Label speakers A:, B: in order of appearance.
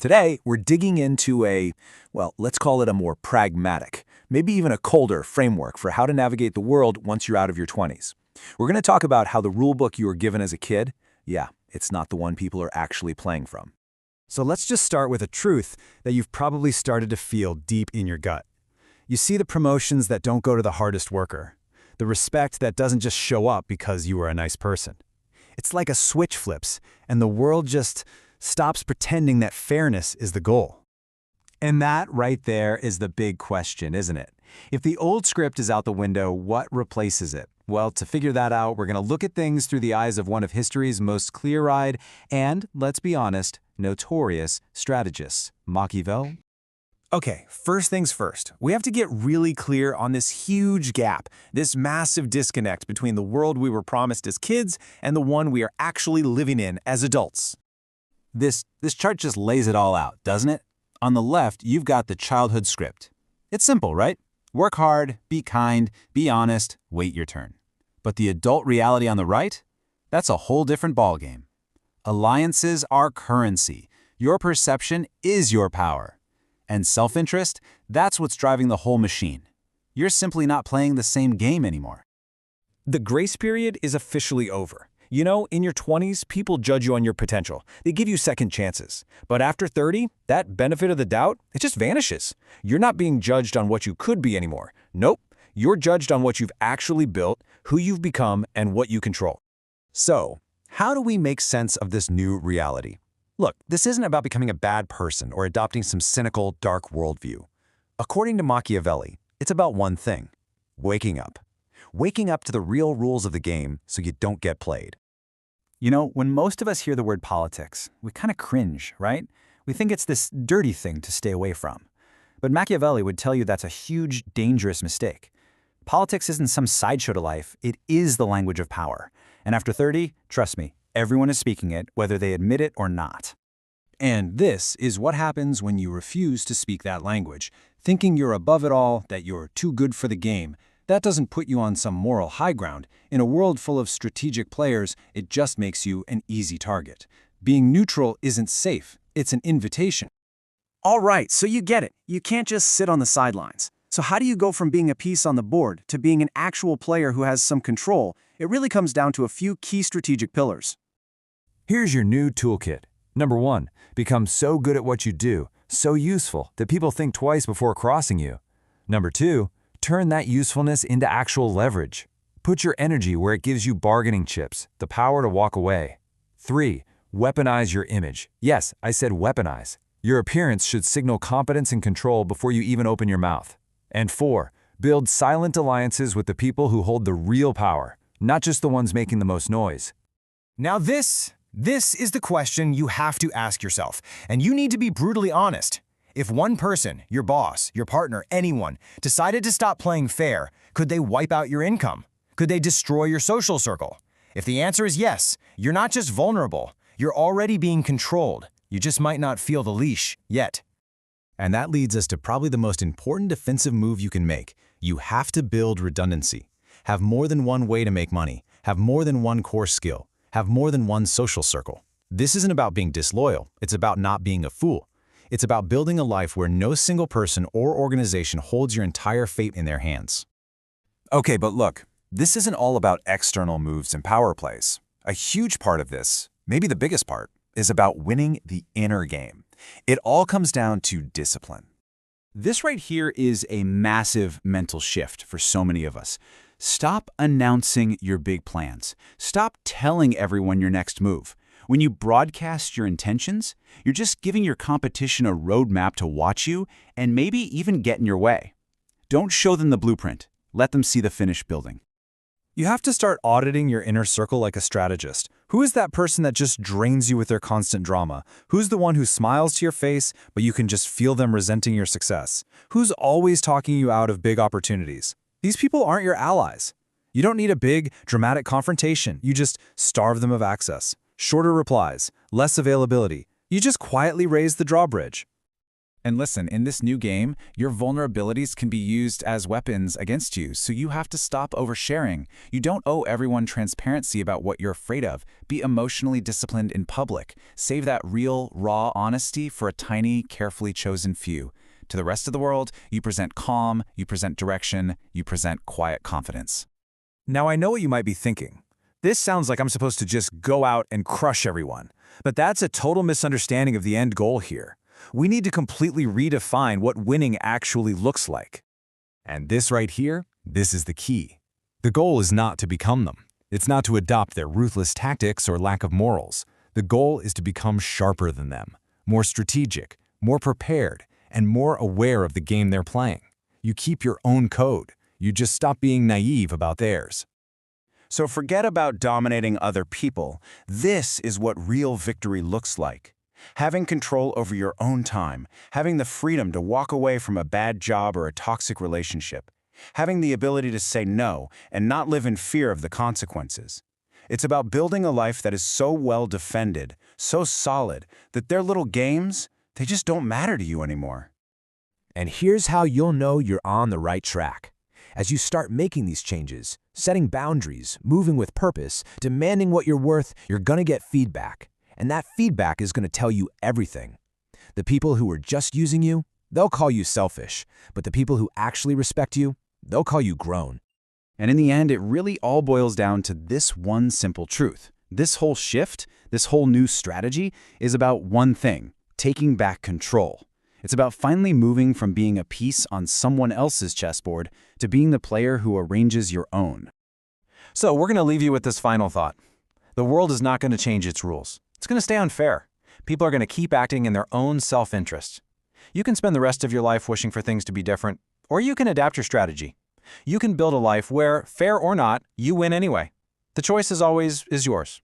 A: Today, we're digging into well, let's call it a more pragmatic, maybe even a colder framework for how to navigate the world once you're out of your 20s. We're going to talk about how the rulebook you were given as a kid, yeah, it's not the one people are actually playing from.
B: So let's just start with a truth that you've probably started to feel deep in your gut. You see the promotions that don't go to the hardest worker, the respect that doesn't just show up because you are a nice person. It's like a switch flips, and the world just stops pretending that fairness is the goal.
C: And that right there is the big question, isn't it? If the old script is out the window, what replaces it? Well, to figure that out, we're going to look at things through the eyes of one of history's most clear-eyed and, let's be honest, notorious strategists, Machiavelli.
D: Okay, first things first, we have to get really clear on this huge gap, this massive disconnect between the world we were promised as kids and the one we are actually living in as adults.
C: This chart just lays it all out, doesn't it? On the left, you've got the childhood script. It's simple, right? Work hard, be kind, be honest, wait your turn. But the adult reality on the right? That's a whole different ballgame. Alliances are currency. Your perception is your power. And self-interest, that's what's driving the whole machine. You're simply not playing the same game anymore.
D: The grace period is officially over. You know, in your 20s, people judge you on your potential. They give you second chances. But after 30, that benefit of the doubt, it just vanishes. You're not being judged on what you could be anymore. Nope, you're judged on what you've actually built, who you've become, and what you control.
E: So, how do we make sense of this new reality? Look, this isn't about becoming a bad person or adopting some cynical, dark worldview. According to Machiavelli, it's about one thing: waking up. Waking up to the real rules of the game so you don't get played.
C: You know, when most of us hear the word politics, we kind of cringe, right? We think it's this dirty thing to stay away from. But Machiavelli would tell you that's a huge, dangerous mistake. Politics isn't some sideshow to life, it is the language of power. And after 30, trust me, everyone is speaking it, whether they admit it or not.
A: And this is what happens when you refuse to speak that language, thinking you're above it all, that you're too good for the game. That doesn't put you on some moral high ground. In a world full of strategic players, it just makes you an easy target. Being neutral isn't safe. It's an invitation.
F: All right, so you get it. You can't just sit on the sidelines. So how do you go from being a piece on the board to being an actual player who has some control? It really comes down to a few key strategic pillars.
B: Here's your new toolkit. Number 1, become so good at what you do, so useful that people think twice before crossing you. Number 2, turn that usefulness into actual leverage. Put your energy where it gives you bargaining chips, the power to walk away. 3, weaponize your image. Yes, I said weaponize. Your appearance should signal competence and control before you even open your mouth. And 4, build silent alliances with the people who hold the real power, not just the ones making the most noise.
D: Now this is the question you have to ask yourself, and you need to be brutally honest. If one person, your boss, your partner, anyone, decided to stop playing fair, could they wipe out your income? Could they destroy your social circle? If the answer is yes, you're not just vulnerable, you're already being controlled. You just might not feel the leash yet.
E: And that leads us to probably the most important defensive move you can make. You have to build redundancy. Have more than one way to make money. Have more than one core skill. Have more than one social circle. This isn't about being disloyal. It's about not being a fool. It's about building a life where no single person or organization holds your entire fate in their hands.
A: Okay, but look, this isn't all about external moves and power plays. A huge part of this, maybe the biggest part, is about winning the inner game. It all comes down to discipline.
C: This right here is a massive mental shift for so many of us. Stop announcing your big plans. Stop telling everyone your next move. When you broadcast your intentions, you're just giving your competition a roadmap to watch you and maybe even get in your way. Don't show them the blueprint. Let them see the finished building.
B: You have to start auditing your inner circle like a strategist. Who is that person that just drains you with their constant drama? Who's the one who smiles to your face, but you can just feel them resenting your success? Who's always talking you out of big opportunities? These people aren't your allies. You don't need a big, dramatic confrontation. You just starve them of access. Shorter replies, less availability. You just quietly raise the drawbridge.
G: And listen, in this new game, your vulnerabilities can be used as weapons against you, so you have to stop oversharing. You don't owe everyone transparency about what you're afraid of. Be emotionally disciplined in public. Save that real, raw honesty for a tiny, carefully chosen few. To the rest of the world, you present calm, you present direction, you present quiet confidence.
B: Now I know what you might be thinking. This sounds like I'm supposed to just go out and crush everyone. But that's a total misunderstanding of the end goal here. We need to completely redefine what winning actually looks like.
E: And this right here, this is the key. The goal is not to become them. It's not to adopt their ruthless tactics or lack of morals. The goal is to become sharper than them, more strategic, more prepared, and more aware of the game they're playing. You keep your own code. You just stop being naive about theirs.
D: So forget about dominating other people. This is what real victory looks like. Having control over your own time, having the freedom to walk away from a bad job or a toxic relationship, having the ability to say no and not live in fear of the consequences. It's about building a life that is so well defended, so solid, that their little games, they just don't matter to you anymore.
H: And here's how you'll know you're on the right track. As you start making these changes, setting boundaries, moving with purpose, demanding what you're worth, you're gonna get feedback. And that feedback is going to tell you everything. The people who are just using you, they'll call you selfish. But the people who actually respect you, they'll call you grown.
A: And in the end, it really all boils down to this one simple truth. This whole shift, this whole new strategy is about one thing: taking back control. It's about finally moving from being a piece on someone else's chessboard to being the player who arranges your own.
F: So we're going to leave you with this final thought. The world is not going to change its rules. It's going to stay unfair. People are going to keep acting in their own self-interest. You can spend the rest of your life wishing for things to be different, or you can adapt your strategy. You can build a life where, fair or not, you win anyway. The choice is always yours.